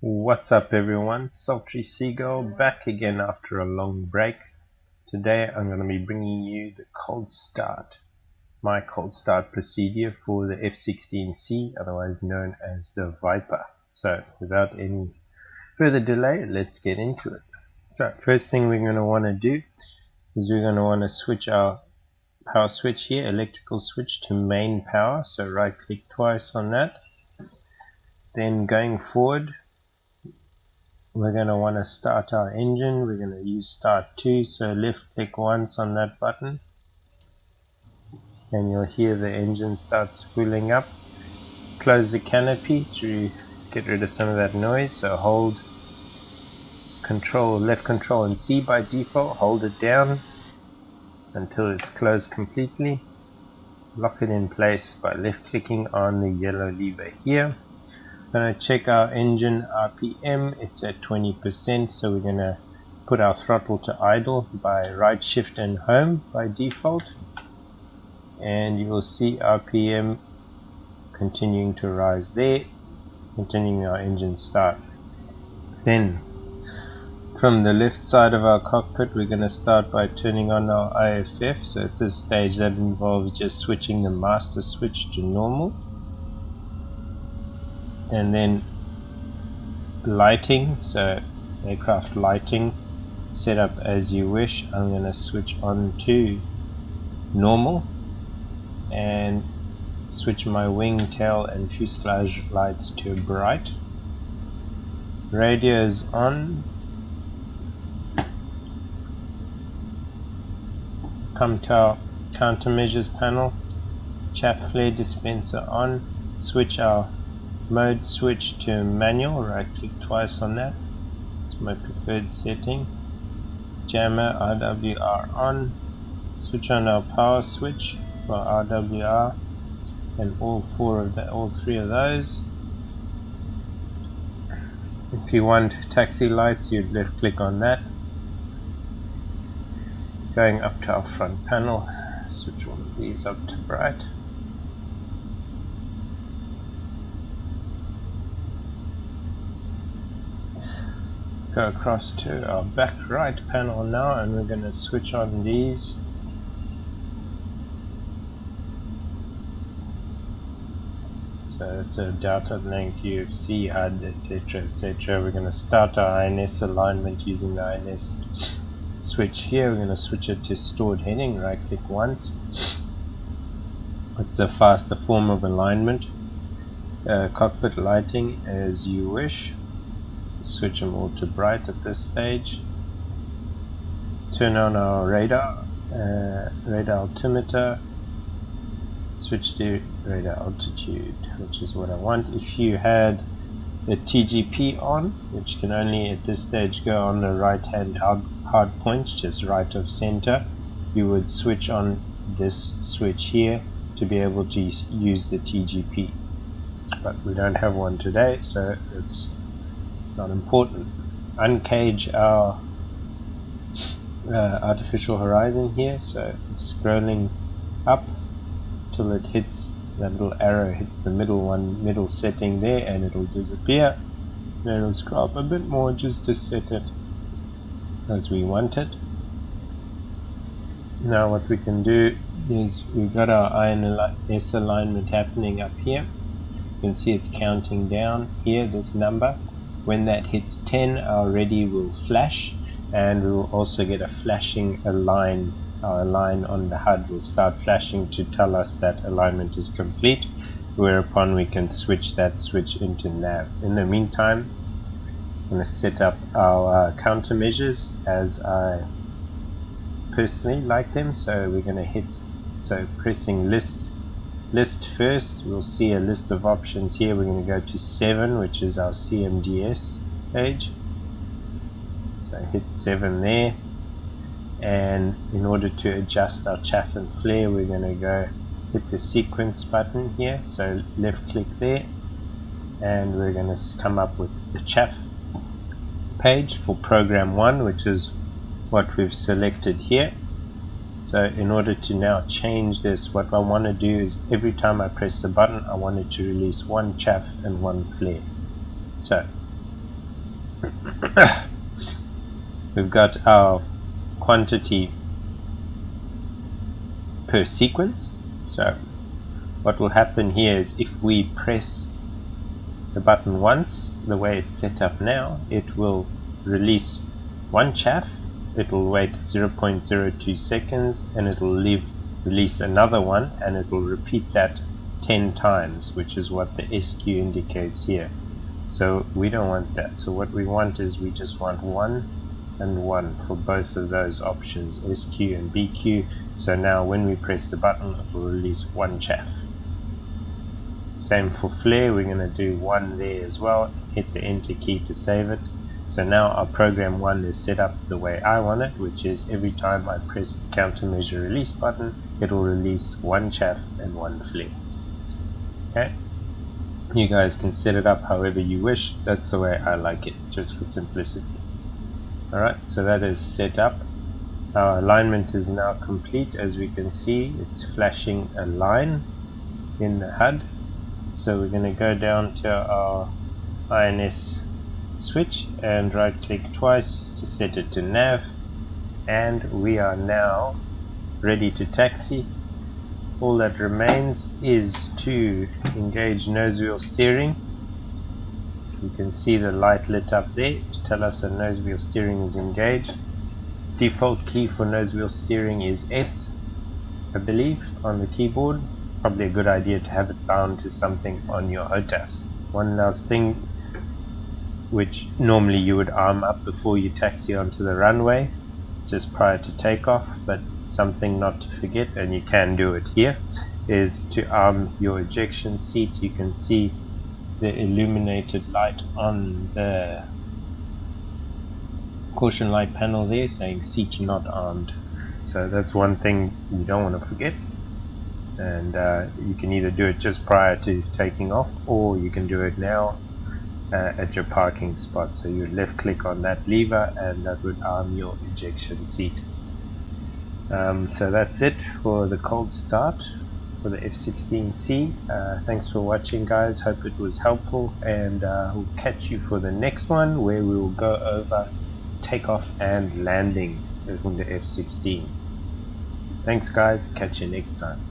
What's up everyone, Sultry Seagull back again after a long break. Today I'm going to be bringing you the cold start, my cold start procedure for the F-16c, otherwise known as the Viper. So without any further delay, let's get into it. So first thing we're going to want to do is we're going to want to switch our power switch here, electrical switch, to main power. So right click twice on that. Then going forward, we're going to want to start our engine. We're going to use start 2, so left click once on that button and you'll hear the engine start spooling up. Close the canopy to get rid of some of that noise, so hold left control and C by default, hold it down until it's closed completely. Lock it in place by left clicking on the yellow lever here. Going to check our engine RPM. It's at 20%, so we're going to put our throttle to idle by right shift and home by default, and you will see RPM continuing to rise there, continuing our engine start. Then from the left side of our cockpit, we're going to start by turning on our IFF. So at this stage that involves just switching the master switch to normal, and then lighting, so aircraft lighting set up as you wish. I'm going to switch on to normal and switch my wing, tail and fuselage lights to bright. Radio is on. Come to our countermeasures panel, chaff flare dispenser on, switch our mode switch to manual, right click twice on that, it's my preferred setting. Jammer RWR on, switch on our power switch for RWR and all three of those. If you want taxi lights, you'd left click on that. Going up to our front panel, switch all of these up to bright. Go across to our back right panel now, and we're going to switch on these. So it's a Delta Link, UFC, HUD, etc, etc. We're going to start our INS alignment using the INS switch here. We're going to switch it to stored heading, right click once. It's a faster form of alignment. Cockpit lighting as you wish. Switch them all to bright at this stage. Turn on our radar altimeter, switch to radar altitude, which is what I want. If you had the TGP on, which can only at this stage go on the right hand hard point, just right of center, you would switch on this switch here to be able to use the TGP, but we don't have one today, so it's not important. Uncage our artificial horizon here, so scrolling up till it hits, that little arrow hits the middle setting there, and it'll disappear. Then it'll scroll up a bit more just to set it as we want it. Now what we can do is we've got our INS alignment happening up here. You can see it's counting down here, this number. When that hits 10, our ready will flash, and we will also get a flashing align. Our align on the HUD will start flashing to tell us that alignment is complete, whereupon we can switch that switch into nav. In the meantime, I'm going to set up our countermeasures as I personally like them. So we're going to pressing list first, we'll see a list of options here. We're going to go to 7, which is our CMDS page. So hit 7 there, and in order to adjust our chaff and flare, we're going to go hit the sequence button here. So left click there, and we're going to come up with the chaff page for program 1, which is what we've selected here. So in order to now change this, what I want to do is every time I press the button, I want it to release one chaff and one flare. So we've got our quantity per sequence. So what will happen here is if we press the button once, the way it's set up now, it will release one chaff, it will wait 0.02 seconds, and it will release another one, and it will repeat that 10 times, which is what the SQ indicates here. So we don't want that. So what we want is we just want 1 and 1 for both of those options, SQ and BQ. So now when we press the button, it will release one chaff. Same for flare, we're going to do 1 there as well, hit the enter key to save it. So now our program 1 is set up the way I want it, which is every time I press the countermeasure release button, it will release 1 chaff and 1 flare. Okay, you guys can set it up however you wish, that's the way I like it, just for simplicity. Alright, so that is set up. Our alignment is now complete. As we can see, it's flashing a line in the HUD. So we're going to go down to our INS switch and right click twice to set it to nav, and we are now ready to taxi. All that remains is to engage nose wheel steering. You can see the light lit up there to tell us that nose wheel steering is engaged. Default key for nose wheel steering is S, I believe, on the keyboard. Probably a good idea to have it bound to something on your HOTAS. One last thing, which normally you would arm up before you taxi onto the runway, just prior to takeoff, but something not to forget, and you can do it here, is to arm your ejection seat. You can see the illuminated light on the caution light panel there saying seat not armed. So that's one thing you don't want to forget. And you can either do it just prior to taking off, or you can do it now at your parking spot. So you left click on that lever and that would arm your ejection seat. So that's it for the cold start for the F-16c. Thanks for watching, guys. Hope it was helpful, and we'll catch you for the next one, where we will go over takeoff and landing from the F-16. Thanks, guys. Catch you next time.